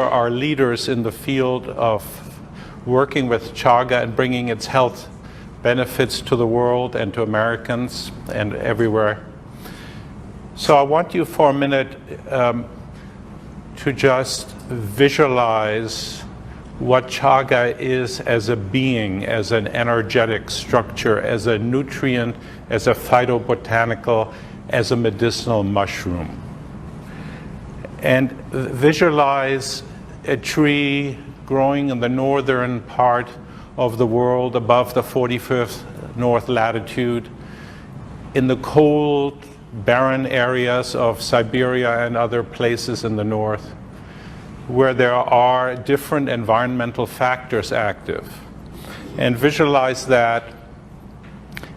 are leaders in the field of working with chaga and bringing its health benefits to the world and to Americans and everywhere. So I want you for a minute to just visualize what chaga is as a being, as an energetic structure, as a nutrient, as a phytobotanical, as a medicinal mushroom. And visualize a tree growing in the northern part of the world above the 45th north latitude, in the cold, barren areas of Siberia and other places in the north, where there are different environmental factors active. And visualize that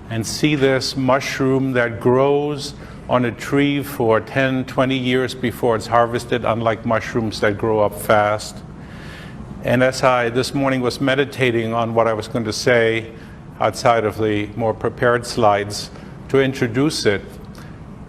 and see this mushroom that grows on a tree for 10, 20 years before it's harvested, unlike mushrooms that grow up fast. And as I this morning was meditating on what I was going to say outside of the more prepared slides to introduce it,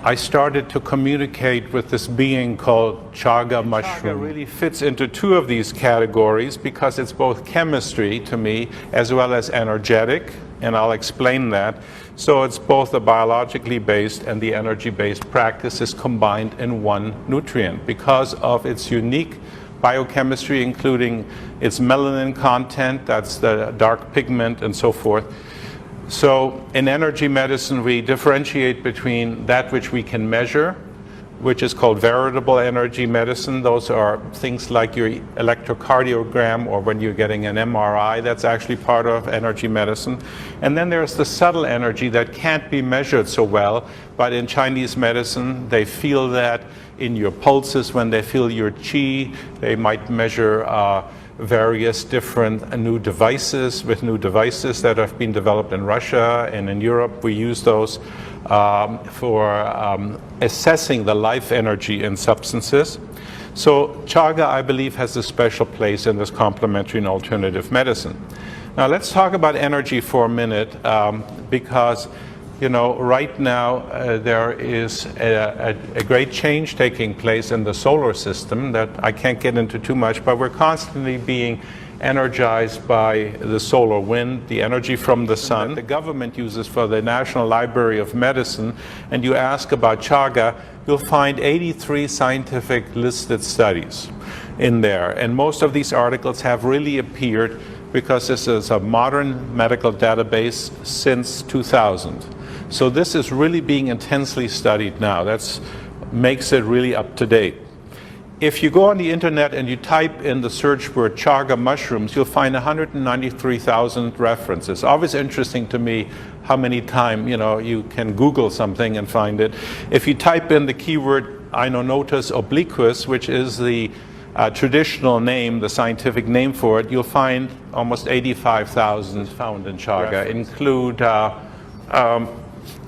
I started to communicate with this being called chaga mushroom. Chaga really fits into two of these categories because it's both chemistry to me as well as energetic, and I'll explain that. So it's both the biologically based and the energy-based practices combined in one nutrient because of its unique biochemistry, including its melanin content, that's the dark pigment, and so forth. So in energy medicine, we differentiate between that which we can measure, which is called veritable energy medicine. Those are things like your electrocardiogram or when you're getting an MRI. That's actually part of energy medicine. And then there's the subtle energy that can't be measured so well, but in Chinese medicine, they feel that in your pulses when they feel your qi. They might measure various different new devices that have been developed in Russia and in Europe. We use those for assessing the life energy in substances. So chaga, I believe, has a special place in this complementary and alternative medicine. Now let's talk about energy for a minute because right now there is a great change taking place in the solar system that I can't get into too much, but we're constantly being energized by the solar wind, the energy from the sun that the government uses for the National Library of Medicine. And you ask about chaga, you'll find 83 scientific listed studies in there. And most of these articles have really appeared because this is a modern medical database since 2000. So this is really being intensely studied now. That makes it really up to date. If you go on the internet and you type in the search word chaga mushrooms, you'll find 193,000 references. Always interesting to me how many times you can Google something and find it. If you type in the keyword Inonotus obliquus, which is the traditional name, the scientific name for it, you'll find almost 85,000 found in chaga. Include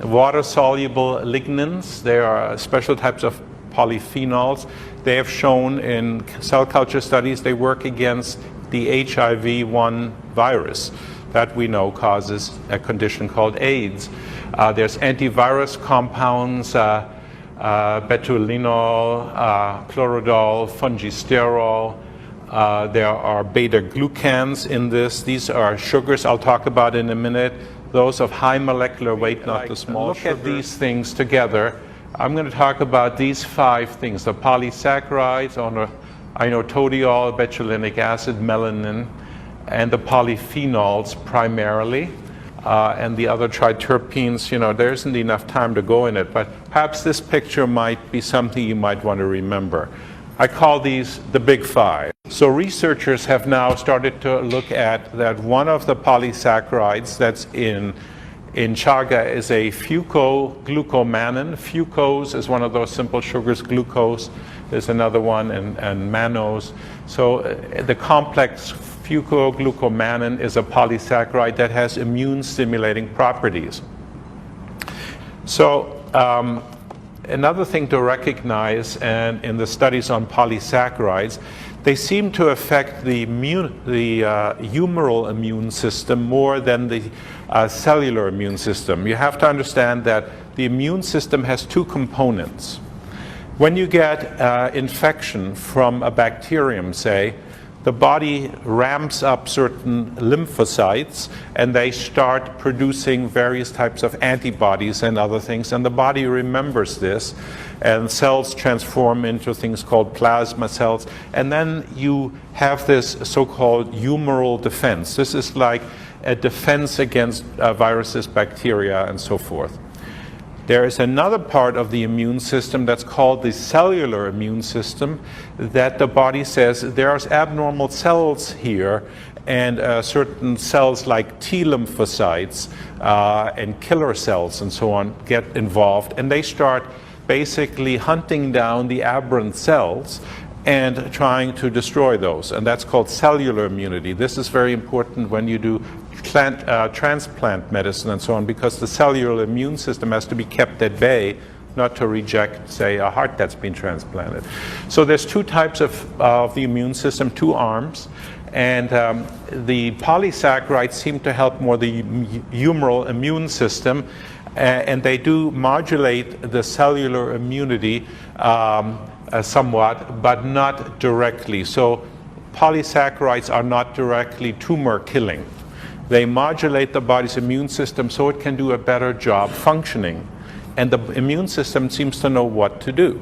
water-soluble lignans. There are special types of polyphenols. They have shown in cell culture studies they work against the HIV-1 virus that we know causes a condition called AIDS. There's antivirus compounds, betulinol, chlorodol, fungisterol. There are beta-glucans in this. These are sugars I'll talk about in a minute. Those of high molecular weight, not the small sugar. Look at these things together. I'm going to talk about these 5 things: the polysaccharides, inotodiol, betulinic acid, melanin, and the polyphenols primarily, and the other triterpenes. There isn't enough time to go in it, but perhaps this picture might be something you might want to remember. I call these the big 5. So researchers have now started to look at that one of the polysaccharides that's in chaga is a fucoglucomannan. Fucose is one of those simple sugars. Glucose is another one, and mannose. So the complex fucoglucomannan is a polysaccharide that has immune-stimulating properties. So another thing to recognize, and in the studies on polysaccharides, they seem to affect the humoral immune system more than the cellular immune system. You have to understand that the immune system has 2 components. When you get infection from a bacterium, say, the body ramps up certain lymphocytes and they start producing various types of antibodies and other things, and the body remembers this, and cells transform into things called plasma cells, and then you have this so-called humoral defense. This is like a defense against viruses, bacteria, and so forth. There is another part of the immune system that's called the cellular immune system, that the body says there's abnormal cells here, and certain cells like T lymphocytes and killer cells and so on get involved, and they start basically hunting down the aberrant cells and trying to destroy those, and that's called cellular immunity. This is very important when you do transplant medicine and so on, because the cellular immune system has to be kept at bay, not to reject, say, a heart that's been transplanted. So there's two types of the immune system, two arms, and the polysaccharides seem to help more the humoral immune system, and they do modulate the cellular immunity somewhat, but not directly. So polysaccharides are not directly tumor killing. They modulate the body's immune system so it can do a better job functioning. And the immune system seems to know what to do.